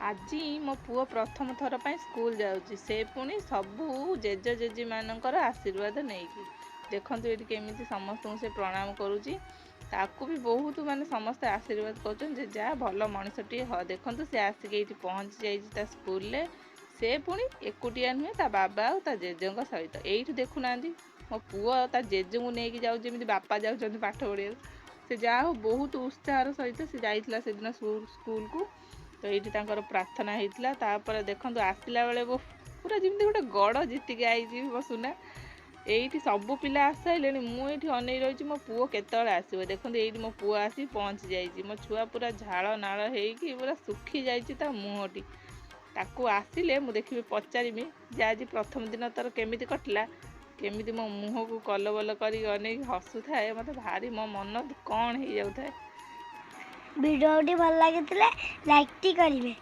ଆଜି ମୋ ପୁଅ ପ୍ରଥମ ଥର ପାଇଁ ସ୍କୁଲ ଯାଉଛି। ସେ ପୁଣି ସବୁ ଜେଜେ ଜେଜେମାନଙ୍କର ଆଶୀର୍ବାଦ ନେଇକି। ଦେଖନ୍ତୁ ଏଠି କେମିତି ସମସ୍ତଙ୍କୁ ସେ ପ୍ରଣାମ କରୁଛି। ତାକୁ ବି ବହୁତ ସମସ୍ତେ ଆଶୀର୍ବାଦ କରୁଛନ୍ତି ଯେ ଯାହା ଭଲ ମଣିଷଟିଏ ହ। ଦେଖନ୍ତୁ ସେ ଆସିକି ଏଇଠି ପହଞ୍ଚି ଯାଇଛି ତା ସ୍କୁଲରେ। ସେ ପୁଣି ଏକୁଟିଆ ନୁହେଁ, ତା ବାବା ଆଉ ତା ଜେଜେଙ୍କ ସହିତ। ଏଇଠି ଦେଖୁନାହାନ୍ତି ମୋ ପୁଅ ତା ଜେଜେଙ୍କୁ ନେଇକି ଯାଉଛି ଯେମିତି ବାପା ଯାଉଛନ୍ତି ପାଠ ପଢ଼ିବାକୁ। ସେ ଯାହା ହଉ ବହୁତ ଉତ୍ସାହର ସହିତ ସେ ଯାଇଥିଲା ସେଦିନ ସ୍କୁଲକୁ। ତ ଏଇଠି ତାଙ୍କର ପ୍ରାର୍ଥନା ହେଇଥିଲା। ତାପରେ ଦେଖନ୍ତୁ ଆସିଲା ବେଳେ ପୁରା ଯେମିତି ଗୋଟେ ଗଡ଼ ଜିତିକି ଆଇଛି ମୋ ସୁନା। ଏଇଠି ସବୁ ପିଲା ଆସିସାରିଲେଣି, ମୁଁ ଏଇଠି ଅନେଇ ରହିଛି ମୋ ପୁଅ କେତେବେଳେ ଆସିବ। ଦେଖନ୍ତୁ ଏଇଠି ମୋ ପୁଅ ଆସି ପହଞ୍ଚି ଯାଇଛି। ମୋ ଛୁଆ ପୁରା ଝାଳ ନାଳ ହେଇକି ପୁରା ଶୁଖି ଯାଇଛି ତା ମୁହଁଟି। ତାକୁ ଆସିଲେ ମୁଁ ଦେଖିବି, ପଚାରିବି ଯେ ଆଜି ପ୍ରଥମ ଦିନ ତୋର କେମିତି କଟିଲା। କେମିତି ମୋ ମୁହଁକୁ କଲବଲ କରିକି ଅନେଇକି ହସୁଥାଏ। ମୋତେ ଭାରି ମୋ ମନ କ'ଣ ହେଇଯାଉଥାଏ। ଭିଡ଼ିଓଟି ଭଲ ଲାଗିଥିଲେ ଲାଇକ୍ଟି କରିବେ।